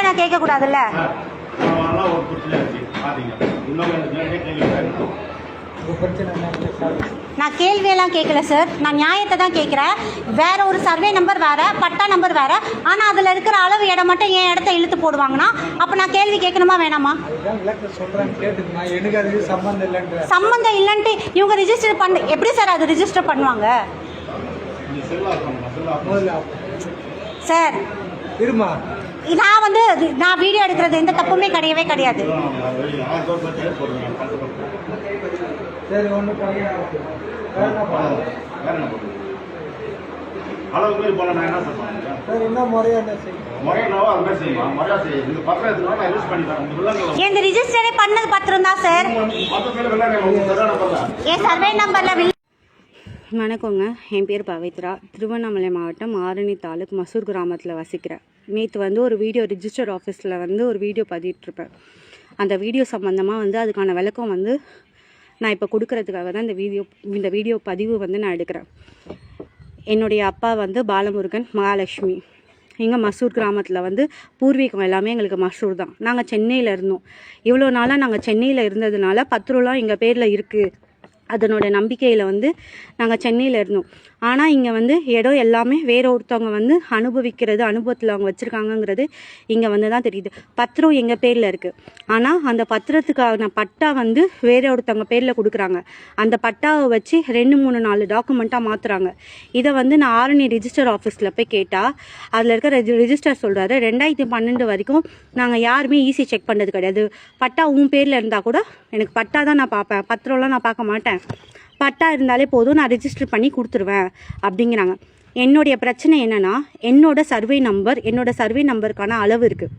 நான் கேட்கக்கூடாதுல்ல? நான் கேள்வியெல்லாம் கேட்கல சார், நான் நியாயத்தை தான் கேட்குறேன். வேற ஒரு சர்வே நம்பர் வேற, பட்டா நம்பர் வேற, ஆனால் அதில் இருக்கிற அளவு இடம் மட்டும் என் இடத்த இழுத்து போடுவாங்கன்னா அப்போ நான் கேள்வி கேட்கணுமா வேணாமா? சம்மந்தம் இல்லைன்ட்டு இவங்க ரிஜிஸ்டர் பண்ண எப்படி சார் அது ரிஜிஸ்டர் பண்ணுவாங்க சார்? நான் வீடியோ எடுக்கிறது எந்த தப்புமே கிடையாது. இந்த ரிஜிஸ்டரே பண்ணது பத்திரம் தான் சார். என் சர்வே நம்பர்ல. வணக்கங்க, என் பேர் பவித்ரா. திருவண்ணாமலை மாவட்டம் ஆரணி தாலுக் மசூர் கிராமத்தில் வசிக்கிறேன். நேற்று ஒரு வீடியோ ரிஜிஸ்டர் ஆஃபீஸில் ஒரு வீடியோ பதிவிட்டிருப்பேன். அந்த வீடியோ சம்மந்தமாக அதுக்கான விளக்கம் நான் இப்போ கொடுக்கறதுக்காக தான் இந்த வீடியோ பதிவு நான் எடுக்கிறேன். என்னுடைய அப்பா பாலமுருகன், மகாலட்சுமி. எங்கள் மசூர் கிராமத்தில் பூர்வீகம் எல்லாமே எங்களுக்கு மசூர் தான். நாங்கள் சென்னையில் இருந்தோம். இவ்வளோ நாளாக நாங்கள் சென்னையில் இருந்ததுனால பத்திரம்லாம் எங்கள் பேரில் இருக்குது. அதனோட நம்பிக்கையில் நாங்கள் சென்னையில் இருந்தோம். ஆனால் இங்கே இடம் எல்லாமே வேற ஒருத்தவங்க அனுபவிக்கிறது, அனுபவத்தில் அவங்க வச்சுருக்காங்கங்கிறது இங்கே தான் தெரியுது. பத்திரம் எங்கள் பேரில் இருக்குது. ஆனால் அந்த பத்திரத்துக்கான பட்டா வேற ஒருத்தவங்க பேரில் கொடுக்குறாங்க. அந்த பட்டாவை வச்சு 2-3-4 டாக்குமெண்ட்டாக மாற்றுறாங்க. இதை நான் ஆரணி ரிஜிஸ்டர் ஆஃபீஸில் போய் கேட்டால் அதில் இருக்க ரிஜிஸ்டர் சொல்கிறாரு, 2012 வரைக்கும் நாங்கள் யாருமே ஈஸி செக் பண்ணுறது கிடையாது. பட்டா உன் பேரில் இருந்தால் கூட எனக்கு பட்டா தான் நான் பார்ப்பேன், பத்திரம்லாம் நான் பார்க்க மாட்டேன். பட்டா இருந்தாலே போதும், நான் ரிஜிஸ்டர் பண்ணி கொடுத்துருவேன் அப்படிங்கிறாங்க. என்னுடைய பிரச்சனை என்னென்னா, என்னோட சர்வே நம்பருக்கான அளவு இருக்குது.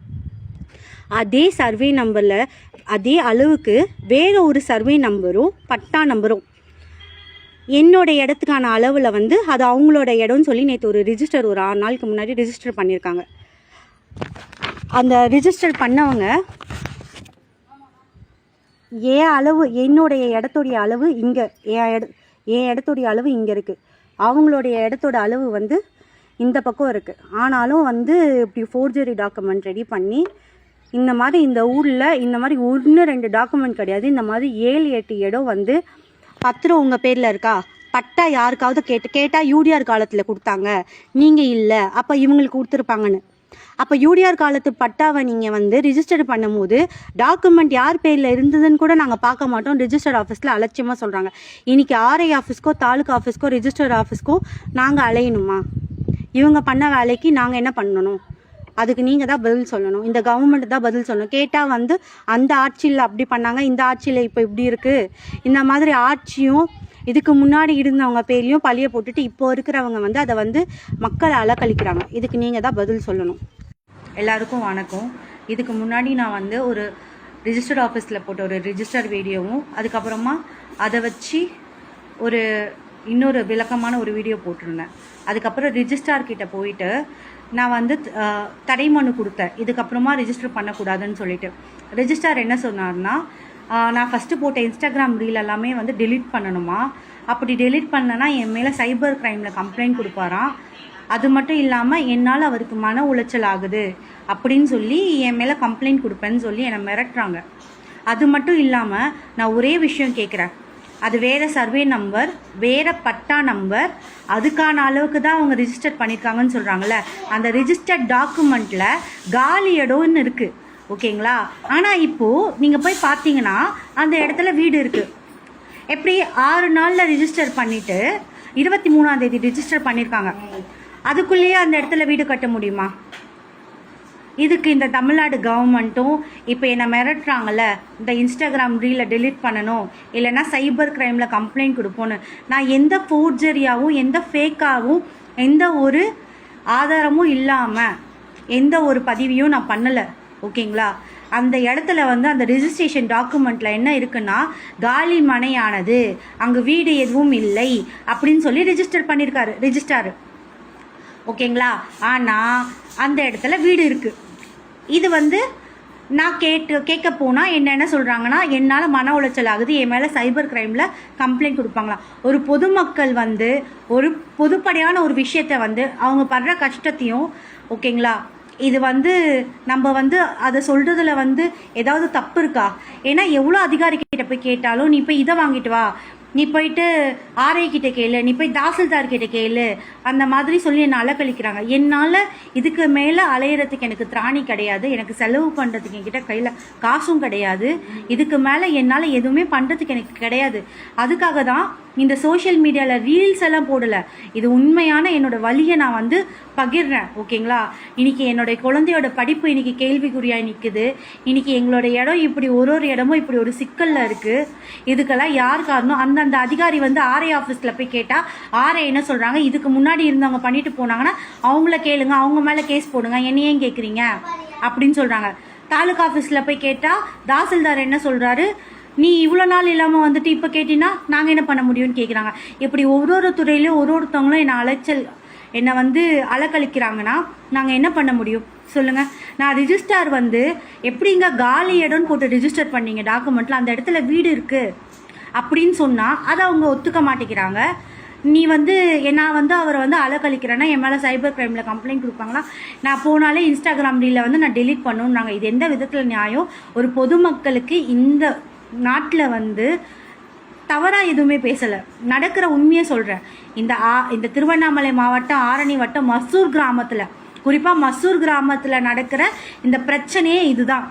அதே சர்வே நம்பரில் அதே அளவுக்கு வேற ஒரு சர்வே நம்பரும் பட்டா நம்பரும் என்னோட இடத்துக்கான அளவில் அது அவங்களோட இடம்னு சொல்லி நேற்று ஒரு ரிஜிஸ்டர் ஒரு 6 நாளுக்கு முன்னாடி ரிஜிஸ்டர் பண்ணியிருக்காங்க. அந்த ரிஜிஸ்டர் பண்ணவங்க என்னுடைய இடத்துடைய அளவு இங்கே, என் இடத்துடைய அளவு இங்கே இருக்குது. அவங்களுடைய இடத்தோட அளவு இந்த பக்கம் இருக்குது. ஆனாலும் இப்படி ஃபோர்ஜரி டாக்குமெண்ட் ரெடி பண்ணி இந்த மாதிரி இந்த ஊரில் இந்த மாதிரி 1-2 டாக்குமெண்ட் கிடையாது, இந்த மாதிரி 7-8 இடம் பத்திரம் உங்கள் பேரில் இருக்கா, பட்டா யாருக்காவது கேட்டால் யூடிஆர் காலத்தில் கொடுத்தாங்க, நீங்கள் இல்லை, அப்போ இவங்களுக்கு கொடுத்துருப்பாங்கன்னு. அப்போ யூடிஆர் காலத்து பட்டாவை நீங்கள் ரிஜிஸ்டர் பண்ணும்போது டாக்குமெண்ட் யார் பேரில் இருந்ததுன்னு கூட நாங்கள் பார்க்க மாட்டோம். ரிஜிஸ்டர் ஆஃபீஸில் அலட்சியமாக சொல்கிறாங்க. இன்றைக்கி ஆர்ஐ ஆஃபீஸ்க்கோ தாலுக்கா ஆஃபீஸ்க்கோ ரிஜிஸ்டர் ஆஃபீஸ்க்கோ நாங்கள் அலையணுமா? இவங்க பண்ண வேலைக்கு நாங்கள் என்ன பண்ணணும்? அதுக்கு நீங்கள் தான் பதில் சொல்லணும். இந்த கவர்மெண்ட் தான் பதில் சொல்லணும். கேட்டால் அந்த ஆட்சியில் அப்படி பண்ணாங்க, இந்த ஆட்சியில் இப்போ இப்படி இருக்குது, இந்த மாதிரி ஆட்சியும் இதுக்கு முன்னாடி இருந்தவங்க பேர்லையும் பழிய போட்டுட்டு இப்போ இருக்கிறவங்க அதை மக்களை அலக்கழிக்கிறாங்க. இதுக்கு நீங்கள் தான் பதில் சொல்லணும். எல்லாருக்கும் வணக்கம். இதுக்கு முன்னாடி நான் ஒரு ரிஜிஸ்டர் ஆஃபீஸில் போட்ட ஒரு ரிஜிஸ்டர் வீடியோவும் அதுக்கப்புறமா அதை வச்சு இன்னொரு விளக்கமான ஒரு வீடியோ போட்டிருந்தேன். அதுக்கப்புறம் ரிஜிஸ்டார்கிட்ட போயிட்டு நான் தடை மனு கொடுத்தேன், இதுக்கப்புறமா ரிஜிஸ்டர் பண்ணக்கூடாதுன்னு சொல்லிட்டு. ரிஜிஸ்டார் என்ன சொன்னார்னா, நான் ஃபஸ்ட்டு போட்ட இன்ஸ்டாகிராம் ரீல் எல்லாமே டெலீட் பண்ணணுமா, அப்படி டெலீட் பண்ணனா என் மேலே சைபர் க்ரைமில் கம்ப்ளைண்ட் கொடுப்பாராம். அது மட்டும் இல்லாமல் என்னால் அவருக்கு மன உளைச்சல் ஆகுது அப்படின்னு சொல்லி என் மேலே கம்ப்ளைண்ட் கொடுப்பேன்னு சொல்லி என்னை மிரட்டுறாங்க. அது மட்டும் இல்லாமல் நான் ஒரே விஷயம் கேட்குறேன், அது வேறு சர்வே நம்பர், வேறு பட்டா நம்பர், அதுக்கான அளவுக்கு தான் அவங்க ரிஜிஸ்டர் பண்ணியிருக்காங்கன்னு சொல்கிறாங்கல்ல, அந்த ரிஜிஸ்டர்ட் டாக்குமெண்ட்டில் காலி இடம்னு இருக்குது, ஓகேங்களா? ஆனால் இப்போது நீங்கள் போய் பார்த்தீங்கன்னா அந்த இடத்துல வீடு இருக்குது. எப்படி 6 நாளில் ரிஜிஸ்டர் பண்ணிவிட்டு 23ஆம் தேதி ரிஜிஸ்டர் பண்ணியிருக்காங்க, அதுக்குள்ளேயே அந்த இடத்துல வீடு கட்ட முடியுமா? இதுக்கு இந்த தமிழ்நாடு கவர்மெண்ட்டும் இப்போ என்னை மிரட்டுறாங்கல்ல, இந்த இன்ஸ்டாகிராம் ரீலை டெலீட் பண்ணணும், இல்லைன்னா சைபர் க்ரைமில் கம்ப்ளைண்ட் கொடுப்போன்னு. நான் எந்த ஃபோர்ஜரியாகவும் எந்த ஃபேக்காகவும் எந்த ஒரு ஆதாரமும் இல்லாமல் எந்த ஒரு பதிவையும் நான் பண்ணலை, ஓகேங்களா? அந்த இடத்துல அந்த ரிஜிஸ்ட்ரேஷன் டாக்குமெண்ட்டில் என்ன இருக்குன்னா, காலி மனையானது, அங்கே வீடு எதுவும் இல்லை அப்படின்னு சொல்லி ரிஜிஸ்டர் பண்ணியிருக்காரு ரிஜிஸ்டார், ஓகேங்களா? ஆனால் அந்த இடத்துல வீடு இருக்குது. இது நான் கேட்க போனால் என்ன சொல்கிறாங்கன்னா, என்னால் மன உளைச்சல் ஆகுது, என் மேலே சைபர் க்ரைமில் கம்ப்ளைண்ட் கொடுப்பாங்களாம். ஒரு பொதுமக்கள் ஒரு பொதுப்படையான ஒரு விஷயத்தை அவங்க படுற கஷ்டத்தையும், ஓகேங்களா, இது வந்து நம்ம வந்து அதை சொல்கிறதுல வந்து ஏதாவது தப்பு இருக்கா? ஏன்னா எவ்வளோ அதிகாரி கிட்ட போய் கேட்டாலும் நீ போய் இதை வாங்கிட்டு வா, நீ போயிட்டு ஆர்ஐ கிட்ட கேளு, நீ போய் தாசில்தார் கிட்ட கேளு, அந்த மாதிரி சொல்லி என்னை அலக்கழிக்கிறாங்க. என்னால் இதுக்கு மேலே அலையிறதுக்கு எனக்கு திராணி கிடையாது, எனக்கு செலவு பண்ணுறதுக்கு என்கிட்ட கையில் காசும் கிடையாது, இதுக்கு மேலே என்னால் எதுவுமே பண்ணுறதுக்கு எனக்கு கிடையாது. அதுக்காக தான் இந்த சோஷியல் மீடியாவில் ரீல்ஸ் எல்லாம் போடலை. இது உண்மையான என்னோட வழியை நான் வந்து பகிர்றேன். ஓகேங்களா? இன்னைக்கு என்னுடைய குழந்தையோட படிப்பு இன்னைக்கு கேள்விக்குறியாக நிற்குது. இன்னைக்கு எங்களோட இடம் இப்படி ஒரு இடமும் இப்படி ஒரு சிக்கலில் இருக்குது. இதுக்கெல்லாம் யார் காரணம்? அந்த அதிகாரி வந்து ஆர்ஐ ஆஃபீஸில் போய் கேட்டால் ஆர்ஐ என்ன சொல்கிறாங்க, இதுக்கு முன்னாடி இருந்தவங்க பண்ணிட்டு போனாங்கன்னா அவங்கள கேளுங்க, அவங்க மேலே கேஸ் போடுங்க, என்னையே கேட்குறீங்க அப்படின்னு சொல்கிறாங்க. தாலுகா ஆஃபீஸில் போய் கேட்டால் தாசில்தார் என்ன சொல்கிறாரு, நீ இவ்வளோ நாள் இல்லாமல் வந்துட்டு இப்போ கேட்டிங்கன்னா நாங்கள் என்ன பண்ண முடியும்னு கேட்குறாங்க. இப்படி ஒரு துறையிலையும் ஒருத்தவங்களும் என்னை வந்து அலக்கழிக்கிறாங்கன்னா நாங்கள் என்ன பண்ண முடியும் சொல்லுங்கள்? நான் ரிஜிஸ்டார் வந்து எப்படிங்க காலி இடம்னு போட்டு ரிஜிஸ்டர் பண்ணீங்க டாக்குமெண்ட்டில், அந்த இடத்துல வீடு இருக்குது அப்படின்னு சொன்னால் அதை அவங்க ஒத்துக்க மாட்டேங்கிறாங்க. நீ வந்து நான் வந்து அவரை வந்து அலக்கழிக்கிறேன்னா என் மேலே சைபர் கிரைமில் கம்ப்ளைண்ட் கொடுப்பாங்களா? நான் போனாலே இன்ஸ்டாகிராம் ரீலில் வந்து நான் டெலீட் பண்ணணும்னாங்க. இது எந்த விதத்தில் நியாயம்? ஒரு பொதுமக்களுக்கு இந்த நாட்டில் வந்து தவறாக எதுவுமே பேசலை, நடக்கிற உண்மையை சொல்கிறேன். இந்த திருவண்ணாமலை மாவட்டம் ஆரணி வட்டம் மசூர் கிராமத்தில், குறிப்பாக மசூர் கிராமத்தில் நடக்கிற இந்த பிரச்சனையே இதுதான்.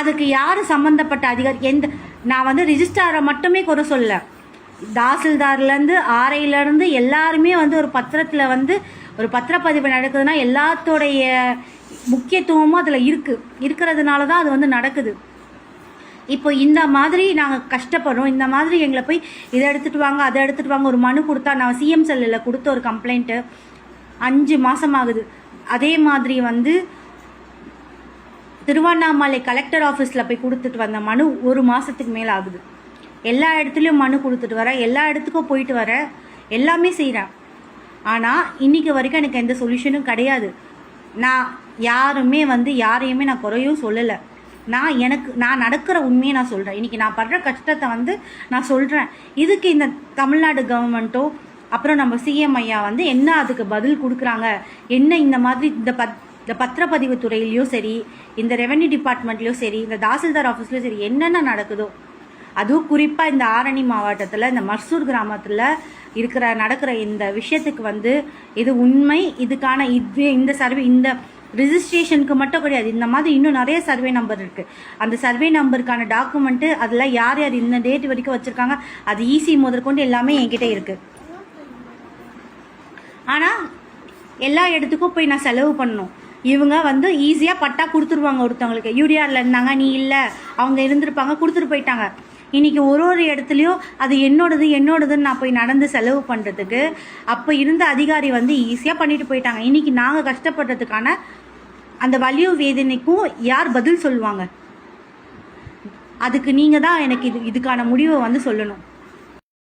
அதுக்கு யார் சம்மந்தப்பட்ட அதிகாரி? நான் வந்து ரிஜிஸ்டாரை மட்டுமே குறை சொல்ல, தாசில்தார்லேருந்து ஆர்ஐலேருந்து எல்லாருமே வந்து ஒரு பத்திரத்தில் வந்து ஒரு பத்திரப்பதிவு நடக்குதுன்னா எல்லாத்தோடைய முக்கியத்துவமும் அதில் இருக்கிறதுனால தான் அது வந்து நடக்குது. இப்போ இந்த மாதிரி நாங்கள் கஷ்டப்படுறோம், இந்த மாதிரி எங்களை போய் இதை எடுத்துகிட்டு வாங்க அதை எடுத்துகிட்டு வாங்க ஒரு மனு கொடுத்தா, நான் சிஎம் செல்லில் கொடுத்த ஒரு கம்ப்ளைண்ட்டு 5 மாதம் ஆகுது. அதே மாதிரி வந்து திருவண்ணாமலை கலெக்டர் ஆஃபீஸில் போய் கொடுத்துட்டு வந்த மனு 1 மாதத்துக்கு மேலே ஆகுது. எல்லா இடத்துலையும் மனு கொடுத்துட்டு வரேன், எல்லா இடத்துக்கும் போயிட்டு வரேன், எல்லாமே செய்கிறேன். ஆனால் இன்றைக்கி வரைக்கும் எனக்கு எந்த சொல்யூஷனும் கிடையாது. நான் யாரையுமே நான் குறையும் சொல்லலை. நான் நடக்கிற உண்மையை நான் சொல்கிறேன். இன்றைக்கி நான் படுற கஷ்டத்தை வந்து நான் சொல்கிறேன். இதுக்கு இந்த தமிழ்நாடு கவர்மெண்ட்டோ அப்புறம் நம்ம சிஎம் ஐயா வந்து என்ன அதுக்கு பதில் கொடுக்குறாங்க, என்ன இந்த மாதிரி இந்த பத்திரப்பதிவு துறையிலையும் சரி, இந்த ரெவென்யூ டிபார்ட்மெண்ட்லேயும் சரி, இந்த தாசில்தார் ஆஃபீஸ்லேயும் சரி என்னென்ன நடக்குதோ, அதுவும் குறிப்பாக இந்த ஆரணி மாவட்டத்தில் இந்த மர்சூர் கிராமத்தில் நடக்கிற இந்த விஷயத்துக்கு வந்து இது உண்மை. இதுக்கான இந்த சர்வே, இந்த ரிஜிஸ்ட்ரேஷனுக்கு மட்டும் கிடையாது, இந்த மாதிரி இன்னும் நிறைய சர்வே நம்பர் இருக்குது. அந்த சர்வே நம்பருக்கான டாக்குமெண்ட்டு அதில் யார் இந்த டேட் வரைக்கும் வச்சுருக்காங்க, அது ஈசி முதற்கொண்டு எல்லாமே என்கிட்ட இருக்குது. ஆனால் எல்லா இடத்துக்கும் போய் நான் செலவு பண்ணணும். இவங்க வந்து ஈஸியாக பட்டா கொடுத்துருவாங்க. ஒருத்தவங்களுக்கு யூடிஆரில் இருந்தாங்க, நீ இல்லை, அவங்க இருந்திருப்பாங்க, கொடுத்துட்டு போயிட்டாங்க. இன்றைக்கி ஒரு இடத்துலையும் அது என்னோடதுன்னு நான் போய் நடந்து செலவு பண்ணுறதுக்கு அப்போ இருந்த அதிகாரி வந்து ஈஸியாக பண்ணிட்டு போயிட்டாங்க. இன்றைக்கி நாங்கள் கஷ்டப்படுறதுக்கான அந்த வலியும் வேதனைக்கும் யார் பதில் சொல்லுவாங்க? அதுக்கு நீங்கள் தான் எனக்கு இதுக்கான முடிவை வந்து சொல்லணும்.